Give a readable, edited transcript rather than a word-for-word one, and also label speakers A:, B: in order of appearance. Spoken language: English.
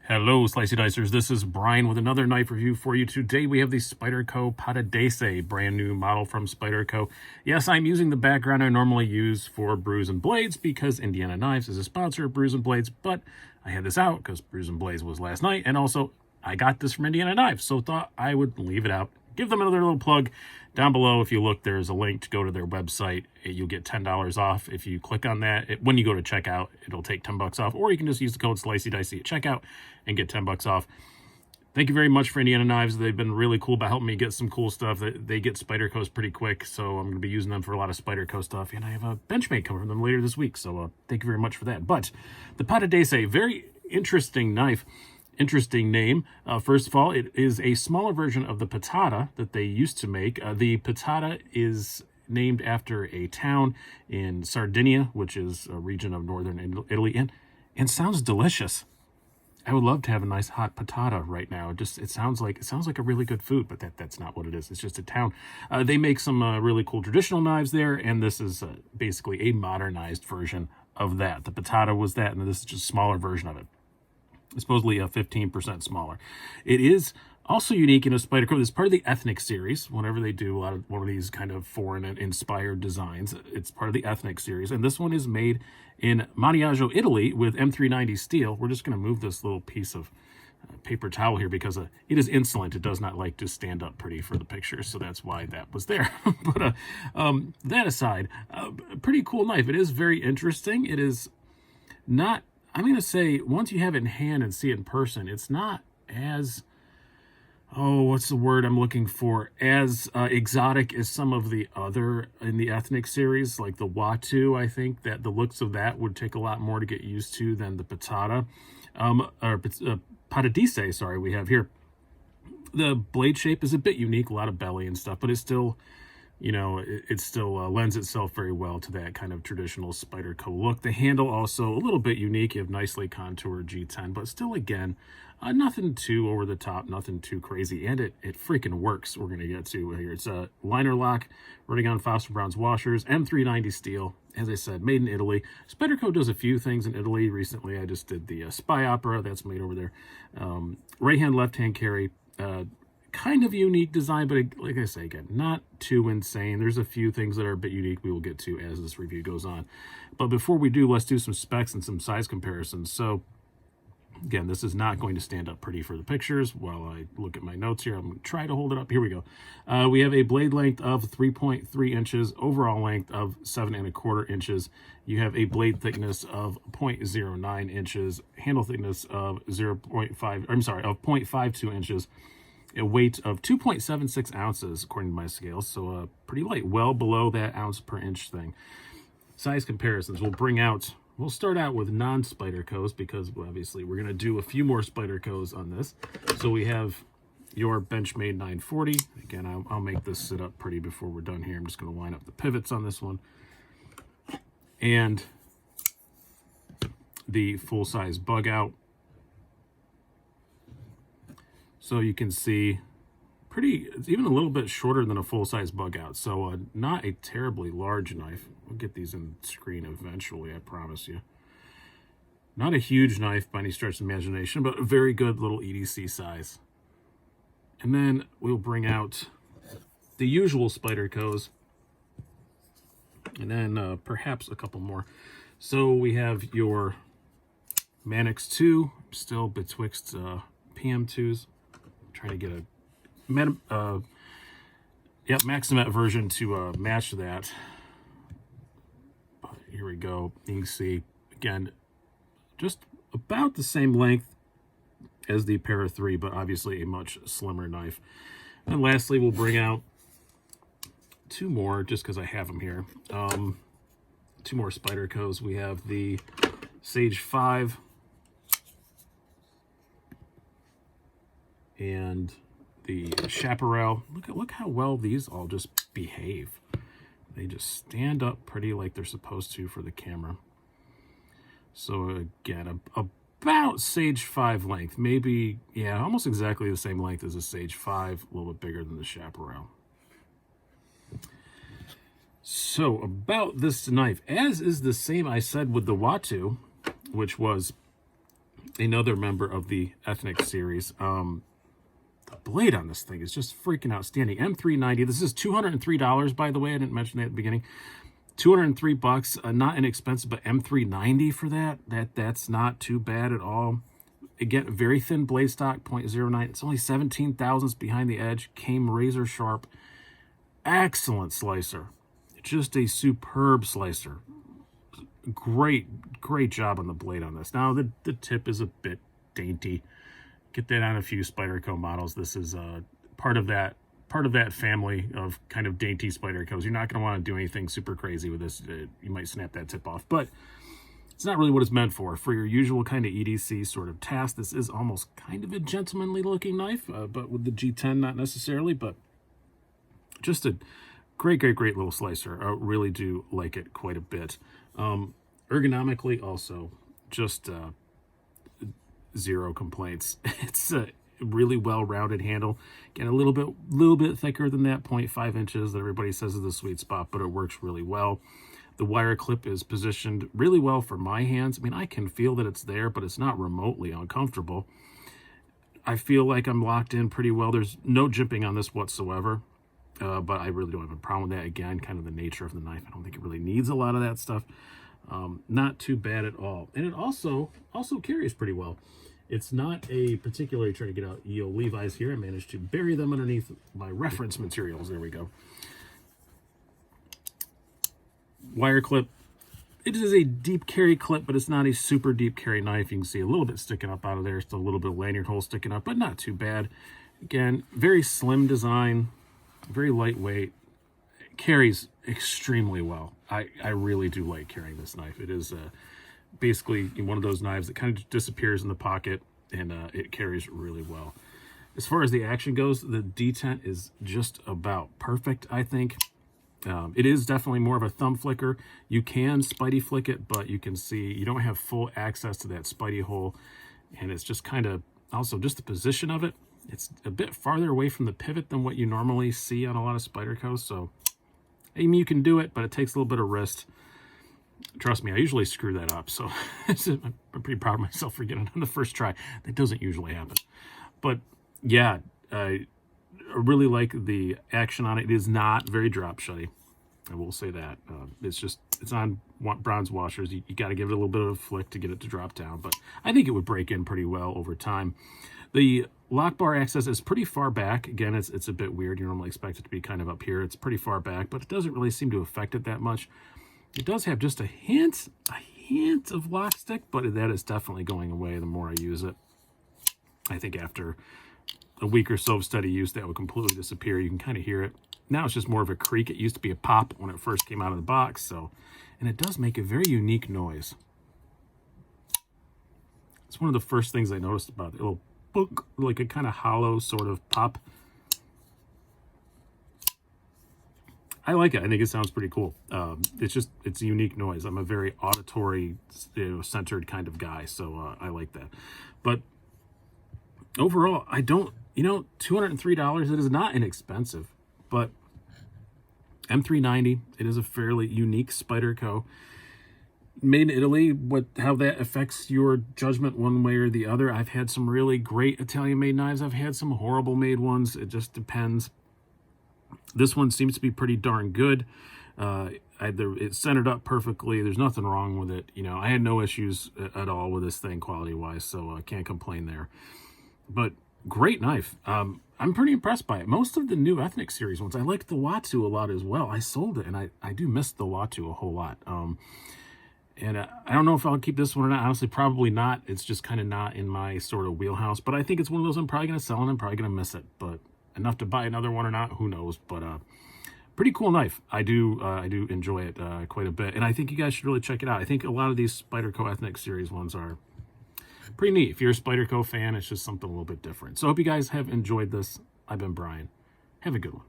A: Hello, Slicey Dicers. This is Brian with another knife review for you. Today we have the Spyderco Pattadese, brand new model from Spyderco. Yes, I'm using the background I normally use for Brews and Blades because Indiana Knives is a sponsor of Brews and Blades, but I had this out because Brews and Blades was last night, and also I got this from Indiana Knives, so thought I would leave it out. Give them another little plug. Down below, if you look, there's a link to go to their website. You'll get $10 off. If you click on that, when you go to checkout, it'll take $10 off. Or you can just use the code SliceyDicey at checkout and get $10 off. Thank you very much for Indiana Knives. They've been really cool about helping me get some cool stuff. They get Spydercos pretty quick, so I'm going to be using them for a lot of Spyderco stuff. And I have a Benchmade coming from them later this week, so thank you very much for that. But the Pattadese, very interesting knife. Interesting name. First of all, it is a smaller version of the Patata that they used to make. The Patata is named after a town in Sardinia, which is a region of northern Italy, and sounds delicious. I would love to have a nice hot patata right now. It sounds like a really good food, but that's not what it is. It's just a town. They make some really cool traditional knives there, and this is basically a modernized version of that. The Patata was that, and this is just a smaller version of it. Supposedly 15% smaller. It is also unique in a Spyderco. It's part of the Ethnic series. Whenever they do one of these kind of foreign and inspired designs, it's part of the Ethnic series. And this one is made in Maniaggio, Italy with M390 steel. We're just going to move this little piece of paper towel here because it is insolent. It does not like to stand up pretty for the picture, so that's why that was there. But that aside, pretty cool knife. It is very interesting. It is not... I'm going to say, once you have it in hand and see it in person, it's not as, what's the word I'm looking for, as exotic as some of the other in the Ethnic series, like the Watu. I think that the looks of that would take a lot more to get used to than the Patata, or Pattadese, sorry, we have here. The blade shape is a bit unique, a lot of belly and stuff, but it's still... it still lends itself very well to that kind of traditional Spyderco look. The handle also a little bit unique. You have nicely contoured G10, but still, again, nothing too over the top, nothing too crazy, and it freaking works. We're going to get to here. It's a liner lock running on Foster Brown's washers, M390 steel, as I said, made in Italy. Spyderco does a few things in Italy. Recently, I just did the Spy Opera. That's made over there. Right-hand, left-hand carry. Kind of unique design, but like I say, again, not too insane. There's a few things that are a bit unique we will get to as this review goes on. But before we do, let's do some specs and some size comparisons. So again, this is not going to stand up pretty for the pictures. While I look at my notes here, I'm going to try to hold it up. Here we go. We have a blade length of 3.3 inches, overall length of 7¼ inches. You have a blade thickness of 0.09 inches, handle thickness of 0.52 inches. A weight of 2.76 ounces, according to my scales, so pretty light, well below that ounce per inch thing. Size comparisons, we'll start out with non-Spydercos because obviously we're going to do a few more Spydercos on this. So we have your Benchmade 940. Again, I'll make this sit up pretty before we're done here. I'm just going to line up the pivots on this one. And the full-size bug out. So you can see it's even a little bit shorter than a full-size bug out. So not a terribly large knife. We'll get these in the screen eventually, I promise you. Not a huge knife by any stretch of imagination, but a very good little EDC size. And then we'll bring out the usual Spydercos. And then perhaps a couple more. So we have your Manix 2, still betwixt PM2s. Trying to get a Maximet version to match that. But here we go. You can see, again, just about the same length as the Para 3, but obviously a much slimmer knife. And lastly, we'll bring out two more, just because I have them here. Two more Spydercos. We have the Sage 5 and the Chaparral. Look how well these all just behave. They just stand up pretty like they're supposed to for the camera. So again, about Sage 5 length. Maybe, yeah, almost exactly the same length as a Sage 5, a little bit bigger than the Chaparral. So about this knife, as is the same I said with the Watu, which was another member of the Ethnic series. The blade on this thing is just freaking outstanding. M390. This is $203, by the way. I didn't mention that at the beginning. $203, not inexpensive, but M390 for that's not too bad at all. Again, very thin blade stock, 0.09. It's only 17 thousandths behind the edge. Came razor sharp. Excellent slicer. Just a superb slicer. Great job on the blade on this. Now, the tip is a bit dainty. Get that on a few Spyderco models. This is part of that family of kind of dainty Spydercos. You're not going to want to do anything super crazy with this. You might snap that tip off, but it's not really what it's meant for. For your usual kind of EDC sort of task, this is almost kind of a gentlemanly looking knife, but with the G10, not necessarily, but just a great little slicer. I really do like it quite a bit. Ergonomically also, just zero complaints. It's a really well-rounded handle. Again, a little bit thicker than that 0.5 inches that everybody says is the sweet spot, but it works really well. The wire clip is positioned really well for my hands. I mean, I can feel that it's there, but it's not remotely uncomfortable. I feel like I'm locked in pretty well. There's no jimping on this whatsoever, but I really don't have a problem with that. Again, kind of the nature of the knife. I don't think it really needs a lot of that stuff. Not too bad at all. And it also carries pretty well. It's not a particularly, trying to get out EO Levi's here. I managed to bury them underneath my reference materials. There we go. Wire clip. It is a deep carry clip, but it's not a super deep carry knife. You can see a little bit sticking up out of there. Still a little bit of lanyard hole sticking up, but not too bad. Again, very slim design, very lightweight. It carries extremely well. I really do like carrying this knife. It is basically one of those knives that kind of disappears in the pocket, and it carries really well. As far as the action goes, the detent is just about perfect, I think. It is definitely more of a thumb flicker. You can Spidey flick it, but you can see you don't have full access to that Spidey hole, and it's just kind of also just the position of it. It's a bit farther away from the pivot than what you normally see on a lot of Spydercos, so I mean, you can do it, but it takes a little bit of wrist. Trust me, I usually screw that up, so I'm pretty proud of myself for getting it on the first try. That doesn't usually happen. But yeah, I really like the action on it. It is not very drop shutty. I will say that. It's on bronze washers. You got to give it a little bit of a flick to get it to drop down, but I think it would break in pretty well over time. The lock bar access is pretty far back. Again, it's a bit weird. You normally expect it to be kind of up here. It's pretty far back, but it doesn't really seem to affect it that much. It does have just a hint of lock stick, but that is definitely going away the more I use it. I think after a week or so of steady use, that would completely disappear. You can kind of hear it. Now it's just more of a creak. It used to be a pop when it first came out of the box, so, and it does make a very unique noise. It's one of the first things I noticed about it. A little book, like a kind of hollow sort of pop. I like it. I think it sounds pretty cool. It's a unique noise. I'm a very auditory, centered kind of guy, so I like that. But overall, I don't, $203, it is not inexpensive, but M390, it is a fairly unique Spyderco. Made in Italy, how that affects your judgment one way or the other. I've had some really great Italian-made knives. I've had some horrible-made ones. It just depends. This one seems to be pretty darn good. It's centered up perfectly. There's nothing wrong with it. I had no issues at all with this thing quality-wise, so I can't complain there. But great knife. I'm pretty impressed by it. Most of the new Ethnic series ones, I like the Watu a lot as well. I sold it, and I do miss the Watu a whole lot. And I don't know if I'll keep this one or not. Honestly, probably not. It's just kind of not in my sort of wheelhouse. But I think it's one of those I'm probably going to sell, and I'm probably going to miss it. But enough to buy another one or not, who knows. But pretty cool knife. I do enjoy it quite a bit. And I think you guys should really check it out. I think a lot of these Spyderco Ethnic series ones are pretty neat. If you're a Spyderco fan, it's just something a little bit different. So I hope you guys have enjoyed this. I've been Brian. Have a good one.